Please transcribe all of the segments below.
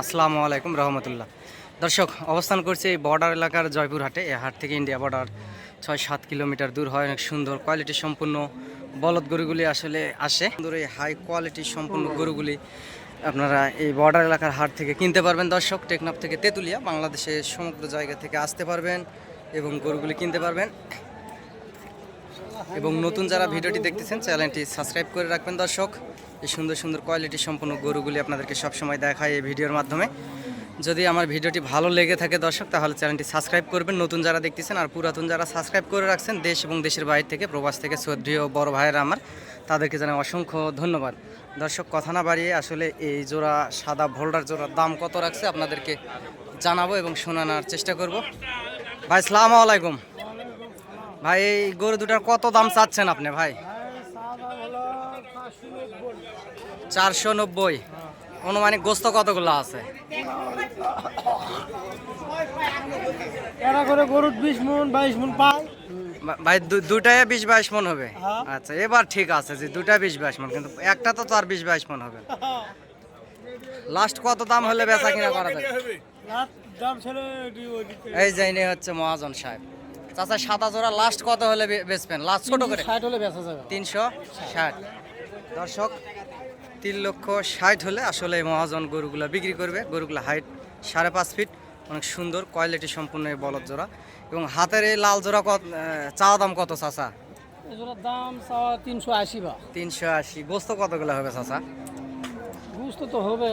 আসসালামু আলাইকুম রহমতুল্লাহ। দর্শক, অবস্থান করছি এই বর্ডার এলাকার জয়পুর হাটে। এই হাট থেকে ইন্ডিয়া বর্ডার ৬-৭ কিলোমিটার দূর হয়। অনেক সুন্দর কোয়ালিটি সম্পূর্ণ বলদ গরুগুলি আসলে আসে। সুন্দর এই হাই কোয়ালিটি সম্পূর্ণ গরুগুলি আপনারা এই বর্ডার এলাকার হাট থেকে কিনতে পারবেন। দর্শক, টেকনাফ থেকে তেঁতুলিয়া বাংলাদেশের সমগ্র জায়গা থেকে আসতে পারবেন এবং গরুগুলি কিনতে পারবেন। এবং নতুন যারা ভিডিওটি দেখতেছেন চ্যানেলটি সাবস্ক্রাইব করে রাখবেন। দর্শক, এই সুন্দর সুন্দর কোয়ালিটি সম্পূর্ণ গরুগুলি আপনাদেরকে সবসময় দেখায় এই ভিডিওর মাধ্যমে। যদি আমার ভিডিওটি ভালো লেগে থাকে দর্শক, তাহলে চ্যানেলটি সাবস্ক্রাইব করবেন নতুন যারা দেখতেছেন। আর পুরাতন যারা সাবস্ক্রাইব করে রাখছেন দেশ এবং দেশের বাইরে থেকে, প্রবাস থেকে, শ্রদ্ধেয় বড় ভাইয়েরা আমার, তাদেরকে জানাই অসংখ্য ধন্যবাদ। দর্শক, কথা না বাড়িয়ে আসলে এই জোড়া সাদা ভোল্ডার জোড়ার দাম কত রাখছে আপনাদেরকে জানাবো এবং শোনানোর চেষ্টা করব। ভাই আসসালামু আলাইকুম। ভাই, এই গরু দুটার কত দাম চাচ্ছেন আপনি? ভাই 490। অনুমানিক গোস্ত কতগুলো আছে? গরুর 20 মন 22 মন পায় ভাই, দুটায় 20-22 মন হবে। আচ্ছা, এবার ঠিক আছে যে দুটা 20-22 মন, কিন্তু একটা তো আর 20-22 মন হবে। লাস্ট কত দাম হলে বেচা কিনা করা যাবে? এই যে ইনি হচ্ছে মহাজন সাহেব। চাচা, সাদা জোড়া লাস্ট কত হলে বেচবেন? লাস্ট ছোট করে 60 হলে বেচা যাবে। 360। দর্শক, 3,60,000 হলে আসলে মহাজন গরুগুলা বিক্রি করবে। গরুগুলা হাইট 5.5 ফিট, অনেক সুন্দর কোয়ালিটি সম্পূর্ণ এই বলদ জোড়া। এবং হাতের এই লাল জোড়া চাওয়া দাম কত চাচা? এই জোড়ার দাম চাওয়া 380 বা 380। গোস্ত কতগুলো হবে চাচা? বুঝ তো হবে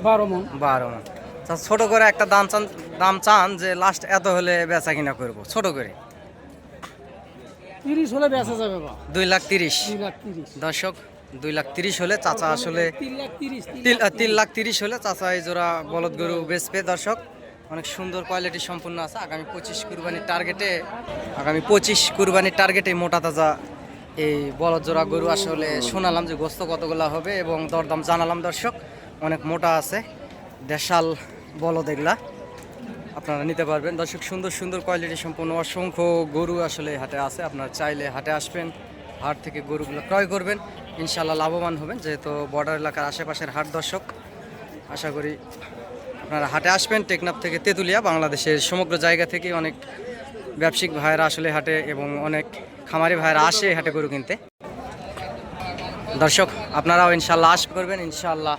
12 মন। 12 মন। ছোট করে একটা দাম চান যে লাস্ট এত হলে বেচা কিনা করবো ছোট করে? 30 হলে বেচা যাবে বা 2,30,000। 2,30,000। দর্শক, 2,30,000 হলে চাচা আসলে 3,30,000 হলে চাচা এই জোড়া বলদ গরু বেচবে। দর্শক, অনেক সুন্দর কোয়ালিটি সম্পূর্ণ আছে। আগামী 25 কুরবানির টার্গেটে মোটা তাজা এই বলদ জোড়া গরু আসলে শোনালাম যে গোস্ত কতগুলো হবে এবং দরদাম জানালাম। দর্শক, অনেক মোটা আছে, দেশাল বলদ এগুলা আপনারা নিতে পারবেন। দর্শক, সুন্দর সুন্দর কোয়ালিটি সম্পূর্ণ অসংখ্য গরু আসলে হাটে আছে। আপনারা চাইলে হাটে আসবেন, হাট থেকে গরুগুলো ক্রয় করবেন, ইনশাল্লাহ লাভবান হবেন। যেহেতু বর্ডার এলাকার আশেপাশের হাট। দর্শক, আশা করি আপনারা হাটে আসবেন। টেকনাফ থেকে তেঁতুলিয়া বাংলাদেশের সমগ্র জায়গা থেকে অনেক ব্যবসায়িক ভাইয়েরা আসলে হাটে এবং অনেক খামারি ভাইয়েরা আসে হাটে গরু কিনতে। দর্শক, আপনারাও ইনশাল্লাহ আশা করবেন, ইনশাল্লাহ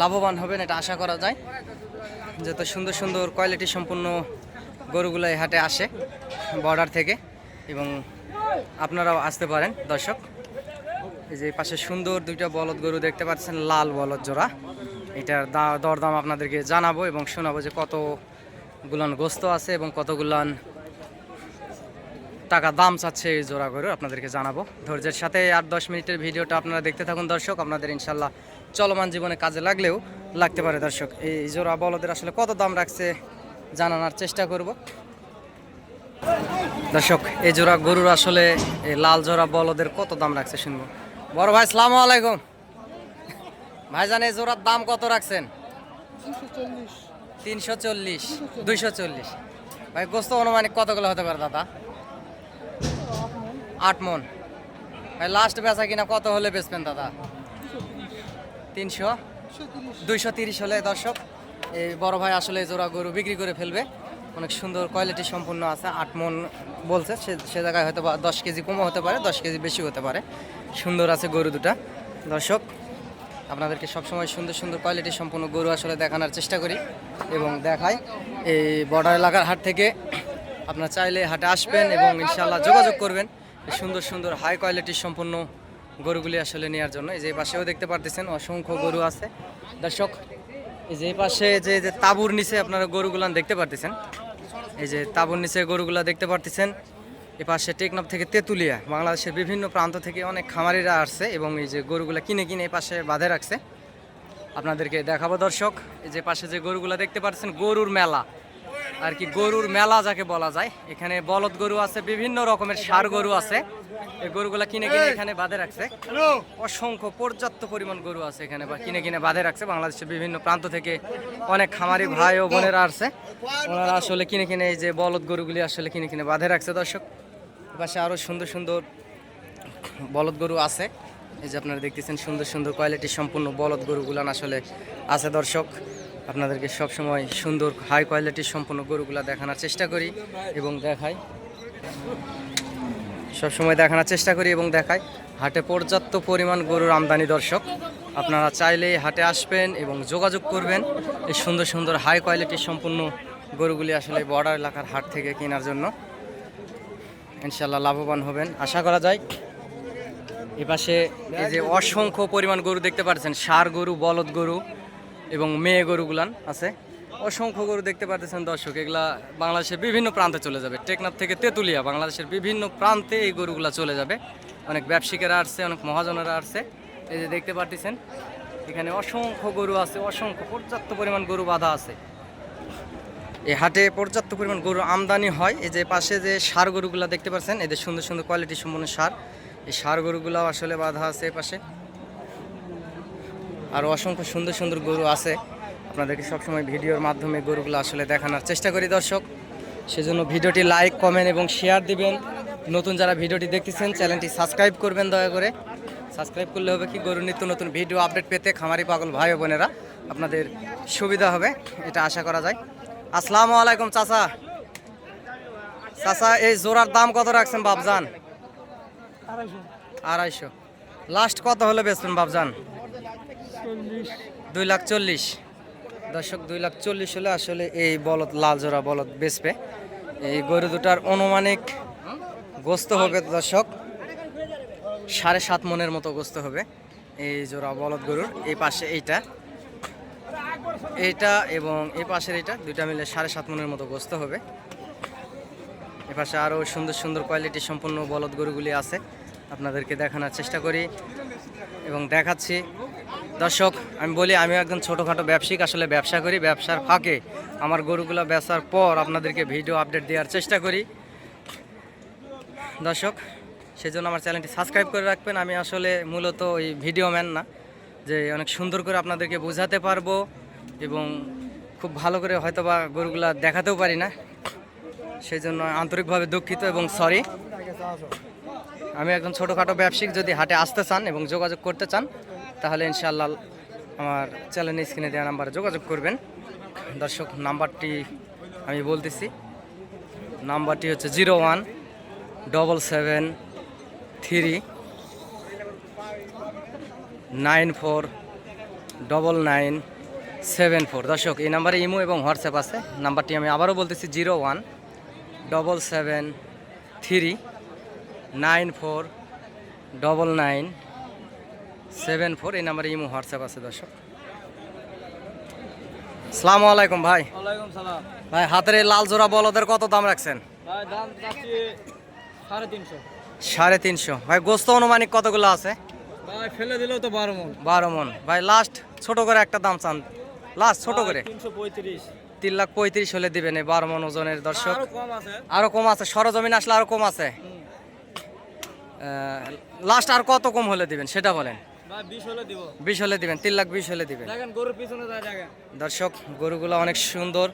লাভবান হবেন, এটা আশা করা যায়। যত সুন্দর সুন্দর কোয়ালিটি সম্পূর্ণ গরুগুলো এই হাটে আসে বর্ডার থেকে, এবং আপনারাও আসতে পারেন। দর্শক, এই যে পাশে সুন্দর দুইটা বলদ গরু দেখতে পাচ্ছেন, লাল বলদ জোড়া। এটার দরদাম আপনাদেরকে জানাবো এবং শোনাবো যে কতগুলান গোস্ত আছে এবং কতগুলান টাকা দাম চাচ্ছে এই জোড়া গরু, আপনাদেরকে জানাবো। ধৈর্যের সাথে 8-10 মিনিটের ভিডিওটা আপনারা দেখতে থাকুন। দর্শক, আপনাদের ইনশাল্লাহ চলমান জীবনে কাজে লাগলেও লাগতে পারে। দর্শক, এই জোড়া বলদের আসলে কত দাম রাখছে জানানোর চেষ্টা করব। দর্শক, এই জোড়া গরুর আসলে এই লাল জোড়া বলদের কত দাম রাখছে শুনবো। বড় ভাই আসসালামু আলাইকুম। ভাইজান, এই জোড়ার দাম কত রাখছেন? 340, 240। ভাই, গোস্ত অনুমানিক কতগুলো হতে পারে দাদা? 8 মন। ভাই, লাস্ট বেচা কিনা কত হলে বেচবেন দাদা? 230 হলে। দর্শক, এই বড় ভাই আসলে জোড়া গরু বিক্রি করে ফেলবে। অনেক সুন্দর কোয়ালিটি সম্পূর্ণ আছে। 8 মন বলছে, সে জায়গায় হয়তো 10 কেজি কমও হতে পারে, 10 কেজি বেশি হতে পারে। সুন্দর আছে গরু দুটা। দর্শক, আপনাদেরকে সবসময় সুন্দর সুন্দর কোয়ালিটি সম্পূর্ণ গরু আসলে দেখানোর চেষ্টা করি এবং দেখাই। এই বর্ডার এলাকার হাট থেকে আপনারা চাইলে হাটে আসবেন এবং ইনশাল্লাহ যোগাযোগ করবেন এই সুন্দর সুন্দর হাই কোয়ালিটির সম্পূর্ণ গরুগুলি আসলে নেওয়ার জন্য। এই যে পাশেও দেখতে পারতেছেন অসংখ্য গরু আছে। দর্শক, এই যে পাশে যে তাঁবুর নিচে আপনারা গরুগুলান দেখতে পারতেছেন, এই যে তাঁবুর নিচে গরুগুলা দেখতে পারতেছেন। এ পাশে টেকনাফ থেকে তেঁতুলিয়া বাংলাদেশের বিভিন্ন প্রান্ত থেকে অনেক খামারিরা আসছে এবং এই যে গরুগুলা কিনে কিনে এই পাশে বাঁধে রাখছে, আপনাদেরকে দেখাবো। দর্শক, এই যে পাশে যে গরুগুলা দেখতে পাচ্ছেন, গরুর মেলা আর কি, গরুর মেলা যাকে বলা যায়। এখানে বলদ গরু আছে, বিভিন্ন রকমের ষাঁড় গরু আছে। এই গরুগুলা কিনে কিনে এখানে বাঁধে রাখছে। অসংখ্য পর্যাপ্ত পরিমাণ গরু আছে এখানে কিনে কিনে বাঁধে রাখছে। বাংলাদেশের বিভিন্ন প্রান্ত থেকে অনেক খামারি ভাই ও বোনেরা আসছে, ওনারা আসলে কিনে কিনে এই যে বলদ গরুগুলি আসলে কিনে কিনে বাঁধে রাখছে। দর্শক, পাশে আরও সুন্দর সুন্দর বলদ গরু আছে। এই যে আপনারা দেখতেছেন সুন্দর সুন্দর কোয়ালিটি সম্পূর্ণ বলদ গরুগুলান আসলে আছে দর্শক। আপনাদেরকে সবসময় সুন্দর হাই কোয়ালিটির সম্পূর্ণ গরুগুলা দেখানোর চেষ্টা করি এবং দেখাই, সবসময় দেখানোর চেষ্টা করি এবং দেখাই। হাটে পর্যাপ্ত পরিমাণ গরুর আমদানি দর্শক, আপনারা চাইলে হাটে আসবেন এবং যোগাযোগ করবেন এই সুন্দর সুন্দর হাই কোয়ালিটির সম্পূর্ণ গরুগুলি আসলে বর্ডার এলাকার হাট থেকে কেনার জন্য। ইনশাল্লাহ লাভবান হবেন আশা করা যায়। এপাশে এই যে অসংখ্য পরিমাণ গরু দেখতে পাচ্ছেন, ষাঁড় গরু, বলদ গরু এবং মেয়ে গরুগুলান আছে। অসংখ্য গরু দেখতে পাচ্ছেন দর্শক, এগুলা বাংলাদেশের বিভিন্ন প্রান্তে চলে যাবে। টেকনাফ থেকে তেঁতুলিয়া বাংলাদেশের বিভিন্ন প্রান্তে এই গরুগুলা চলে যাবে। অনেক ব্যবসায়ীরা আসছে, অনেক মহাজনেরা আসছে। এই যে দেখতে পাচ্ছেন এখানে অসংখ্য গরু আছে, অসংখ্য পর্যাপ্ত পরিমাণ গরু বাঁধা আছে। এই হাটে পর্যাপ্ত পরিমাণ গরু আমদানি হয়। এই যে পাশে যে ষাঁড় গরুগুলা দেখতে পাচ্ছেন, এদের সুন্দর সুন্দর কোয়ালিটি সম্পন্ন ষাঁড়, এই ষাঁড় গরুগুলাও আসলে বাঁধা আছে এপাশে। আর অসংখ্য সুন্দর সুন্দর গরু আছে, আপনাদেরকে সবসময় ভিডিওর মাধ্যমে গরুগুলো আসলে দেখানোর চেষ্টা করি দর্শক। সেজন্য ভিডিওটি লাইক, কমেন্ট এবং শেয়ার দিবেন। নতুন যারা ভিডিওটি দেখতেছেন চ্যানেলটি সাবস্ক্রাইব করবেন দয়া করে। সাবস্ক্রাইব করলে হবে কি, গরুর নিত্য নতুন ভিডিও আপডেট পেতে খামারি পাগল ভাই ও বোনেরা আপনাদের সুবিধা হবে, এটা আশা করা যায়। আসসালামু আলাইকুম চাচা। চাচা এই জোড়ার দাম কত রাখছেন বাবজান? 250। লাস্ট কত হলে বেচবেন বাবজান? 2,40,000 দর্শক। 2,40,000 হলে আসলে এই বলদ, লাল জোড়া বলদ বেচবে। এই গরু দুটার অনুমানিক গোস্ত হবে দর্শক 7.5 মনের মতো গোস্ত হবে এই জোড়া বলদ গরুর। এই পাশে এইটা এবং এই পাশের এইটা, দুইটা মিলে 7.5 মনের মতো গোস্ত হবে। এ পাশে আরও সুন্দর সুন্দর কোয়ালিটি সম্পূর্ণ বলদ গরুগুলি আছে, আপনাদেরকে দেখানোর চেষ্টা করি এবং দেখাচ্ছি দর্শক। আমি বলি আমি একজন ছোটোখাটো ব্যবসায়িক, আসলে ব্যবসা করি, ব্যবসার ফাঁকে আমার গরুগুলো বেচার পর আপনাদেরকে ভিডিও আপডেট দেওয়ার চেষ্টা করি দর্শক। সেজন্য আমার চ্যানেলটি সাবস্ক্রাইব করে রাখবেন। আমি আসলে মূলত ওই ভিডিও ম্যান না যে অনেক সুন্দর করে আপনাদেরকে বোঝাতে পারবো এবং খুব ভালো করে হয়তোবা গরুগুলা দেখাতেও পারি না, সেই জন্য আন্তরিকভাবে দুঃখিত এবং সরি। আমি একজন ছোটোখাটো ব্যবসায়িক, যদি হাটে আসতে চান এবং যোগাযোগ করতে চান তাহলে ইনশাআল্লাহ আমার চ্যানেলের স্ক্রিনে দেওয়া নাম্বারে যোগাযোগ করবেন দর্শক। নাম্বারটি আমি বলতেছি, নাম্বারটি হচ্ছে 01773949974 দর্শক। এই নাম্বারে ইমো এবং হোয়াটসঅ্যাপ আছে। নাম্বারটি আমি আবারও বলতেছি 01773949974। এই নাম্বারে ইমো হোয়াটসঅ্যাপ আছে দর্শক। আসসালামু আলাইকুম ভাই। ওয়ালাইকুম সালাম। ভাই হাতের এই লাল জোড়া বলদের কত দাম রাখছেন? ভাই দাম চাচ্ছি 350। 350। ভাই গোস্ত অনুমানিক কতগুলো আছে? ভাই ফেলে দিলেও তো 12 মণ। 12 মণ। ভাই লাস্ট ছোট করে একটা দাম চান, লাস্ট ছোট করে 335। 3,35,000 হলে দিবেন এই 12 মণ ওজনের দর্শক। আরো কম আছে। আরো কম আছে, সরজমিন আসলে আরো কম আছে। লাস্ট আর কত কম হলে দিবেন সেটা বলেন? ভাই 20 হলে দিব। 20 হলে দিবেন, 3,20,000 হলে দিবেন। দেখেন গরুর পিছনে যায় দেখেন দর্শক, গরুগুলো অনেক সুন্দর,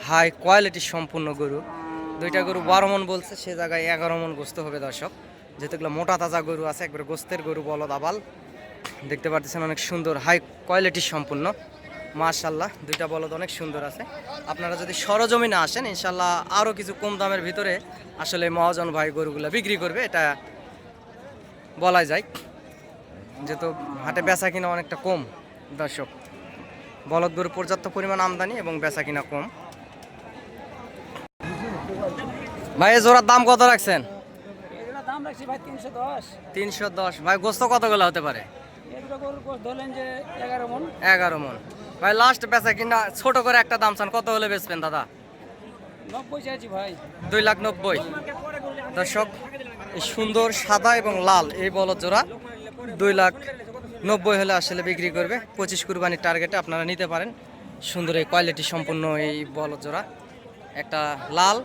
হাই কোয়ালিটি সম্পূর্ণ গরু। দুইটা গরু 12 মণ বলছে, সে জায়গায় 11 মণ গোস্ত হবে দর্শক। যেহেতু এগুলো মোটা তাজা গরু আছে, একবারে গোস্তের গরু, বলদ আবাল দেখতে পাচ্ছেন, অনেক সুন্দর হাই কোয়ালিটি সম্পূর্ণ। মাশাআল্লাহ দুইটা বলদ অনেক সুন্দর আছে। আপনারা যদি সরজমিনে আসেন ইনশাল্লাহ আরও কিছু কম দামের ভিতরে আসলে মহাজন ভাই গরুগুলো বিক্রি করবে, এটা বলা যায়। যেহেতু হাটে বেচা কিনা অনেকটা কম দর্শক, বলদ গরু পর্যাপ্ত পরিমাণ আমদানি এবং বেচা কিনা কম। ভাই এই জোড়ার দাম কত রাখছেন? এগুলা দাম রাখছি ভাই 310। 310। ভাই গোস্ত কতগুলো হতে পারে? এগুলো গরুর গোশ ধরলেন যে 11 মণ। 11 মণ। ভাই লাস্ট বেচা কিনা ছোট করে একটা দাম চান, কত হলে বেচবেন দাদা? 90 চাইছি ভাই। 2,90,000 দর্শক। এই সুন্দর সাদা এবং লাল এই বলদ জোড়া 2,90,000 হলে আসলে বিক্রি করবে। 25 কুরবানির টার্গেটে আপনারা নিতে পারেন। সুন্দর এই কোয়ালিটি সম্পূর্ণ এই বলদ জোড়া, একটা লাল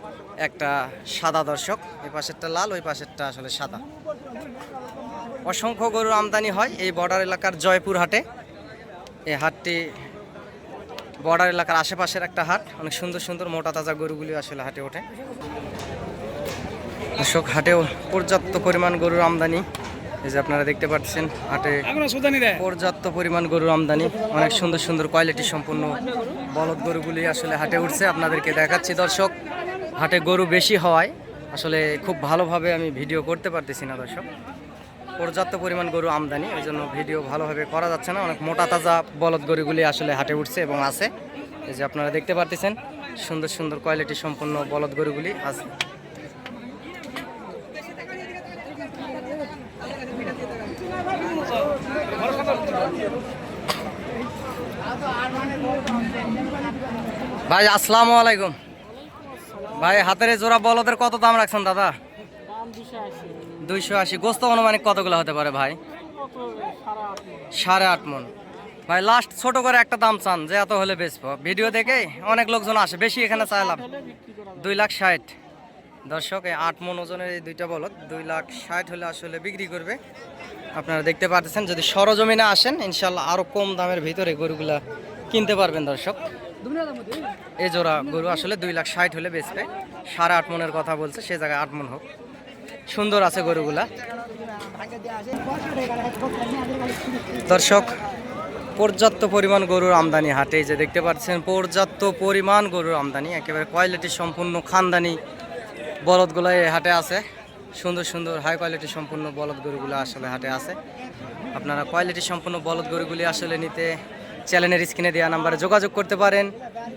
একটা সাদা দর্শক। এই পাশেরটা লাল, ওই পাশেরটা আসলে সাদা। অসংখ্য গরুর আমদানি হয় এই বর্ডার এলাকার জয়পুর হাটে। এই হাটটি বর্ডার এলাকার আশেপাশের একটা হাট, অনেক সুন্দর সুন্দর মোটা তাজা গরুগুলি আসলে হাটে ওঠে দর্শক। হাটেও পর্যাপ্ত পরিমাণ গরুর আমদানি এই যে আপনারা দেখতে পাচ্ছেন হাটে এখনো সুদানি দেয় পর্যাপ্ত পরিমাণ গরুর আমদানি, অনেক সুন্দর সুন্দর কোয়ালিটি সম্পন্ন বলদ গরুগুলি আসলে হাটে উঠছে। আপনাদেরকে দেখাচ্ছি দর্শক, হাটে গরু বেশি হওয়ায় আসলে খুব ভালোভাবে আমি ভিডিও করতে পারতেছি না দর্শক। পর্যাপ্ত পরিমাণ গরু আমদানি, ওই জন্য ভিডিও ভালোভাবে করা যাচ্ছে না। অনেক মোটা তাজা বলদ গরুগুলি আসলে হাটে উঠছে এবং আছে। এই যে আপনারা দেখতে পারতেছেন সুন্দর সুন্দর কোয়ালিটি সম্পন্ন বলদ গরুগুলি আছে। ভাই আসসালামু আলাইকুম। ভাই হাতের এই জোড়া বলদের কত দাম রাখছেন দাদা? 280। গোস্ত অনুমানিক কতগুলো হতে পারে ভাই? 8.5 মন। ভাই লাস্ট ছোট করে একটা দাম চান যে এত হলে বেচবো। ভিডিও দেখে অনেক লোকজন আসে, বেশি এখানে চাইলাম 2,60,000। দর্শক এই 8 মন ওজনের এই দুইটা বলদ 2,60,000 হলে আসলে বিক্রি করবে। আপনারা দেখতে পাচ্ছেন, যদি সরজমিনে আসেন ইনশাল্লাহ আরো কম দামের ভিতরে গরুগুলা কিনতে পারবেন দর্শক। এই জোড়া গরু আসলে 2,60,000 হলে বেচবে। 8.5 মনের কথা বলছে, সে জায়গায় 8 মন হোক। সুন্দর আছে গরুগুলা দর্শক। পর্যাপ্ত পরিমাণ গরুর আমদানি হাটে, যে দেখতে পাচ্ছেন পর্যাপ্ত পরিমাণ গরুর আমদানি, একেবারে কোয়ালিটি সম্পূর্ণ খানদানি বলদগুলো এই হাটে আছে। সুন্দর সুন্দর হাই কোয়ালিটি সম্পূর্ণ বলদ গরুগুলো আসলে হাটে আছে। আপনারা কোয়ালিটি সম্পূর্ণ বলদ গরুগুলি আসলে নিতে চ্যানেলের স্ক্রিনে দেওয়া নাম্বারে যোগাযোগ করতে পারেন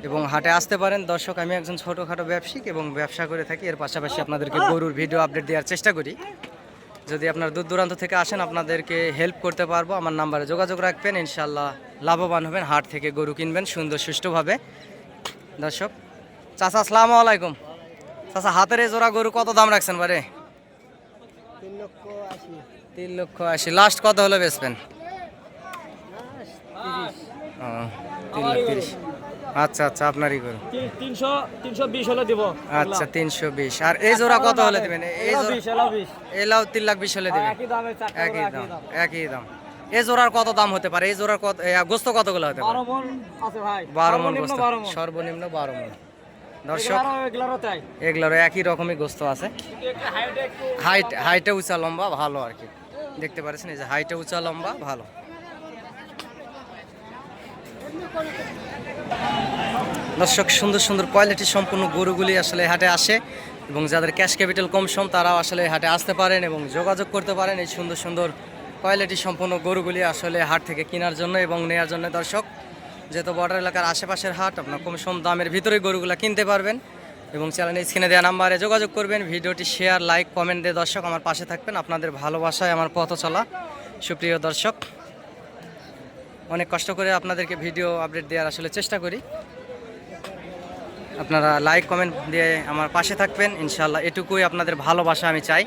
এবং হাটে আসতে পারেন। দর্শক আমি একজন ছোটোখাটো ব্যবসায়িক এবং ব্যবসা করে থাকি, এর পাশাপাশি আপনাদেরকে গরুর ভিডিও আপডেট দেওয়ার চেষ্টা করি। যদি আপনার দূর দূরান্ত থেকে আসেন আপনাদেরকে হেল্প করতে পারবো। আমার নাম্বারে যোগাযোগ রাখবেন, ইনশাল্লাহ লাভবান হবেন। হাট থেকে গরু কিনবেন সুন্দর সুষ্ঠুভাবে। দর্শক চাচা আসসালামু আলাইকুম। চাচা হাতের এই জোড়া গরু কত দাম রাখছেন বারে? 3,80,000। লাস্ট কত হলে বেচবেন? 3,30,000। আচ্ছা আচ্ছা, আপনারই গরু 320 হলে দিব। আচ্ছা 320। আর এই জোড়া কত হলে দিবেন? এই এলাও 3,20,000 হলে দিবেন। একই দাম একই দাম। এই জোড়ার কত দাম হতে পারে? এই জোড়ার কত গোস্ত কতগুলো হতে পারে? 12 মন আছে ভাই। 12 মন গোস্ত, সর্বনিম্ন 12 মন। দর্শক এগুলোর একই রকমই গোস্ত আছে। হাইটে উঁচা লম্বা ভালো আর কি, দেখতে পাচ্ছেন এই যে হাইটে উঁচা লম্বা ভালো। দর্শক সুন্দর সুন্দর কোয়ালিটি সম্পূর্ণ গরুগুলি আসলে হাটে আসে এবং যাদের ক্যাশ ক্যাপিটাল কম সম তারাও আসলে হাটে আসতে পারেন এবং যোগাযোগ করতে পারেন এই সুন্দর সুন্দর কোয়ালিটি সম্পূর্ণ গরুগুলি আসলে হাট থেকে কেনার জন্য এবং নেওয়ার জন্য। দর্শক যেহেতু বর্ডার এলাকার আশেপাশের হাট, আপনার কম সম দামের ভিতরে গরুগুলা কিনতে পারবেন এবং চ্যানেলের স্ক্রিনে দেওয়া নাম্বারে যোগাযোগ করবেন। ভিডিওটি শেয়ার লাইক কমেন্ট দিয়ে দর্শক আমার পাশে থাকবেন। আপনাদের ভালোবাসায় আমার পথ চলা। সুপ্রিয় দর্শক, অনেক কষ্ট করে আপনাদেরকে ভিডিও আপডেট দেওয়ার আসলে চেষ্টা করি। আপনারা লাইক কমেন্ট দিয়ে আমার পাশে থাকবেন ইনশাআল্লাহ, এটুকুই আপনাদের ভালোবাসা আমি চাই।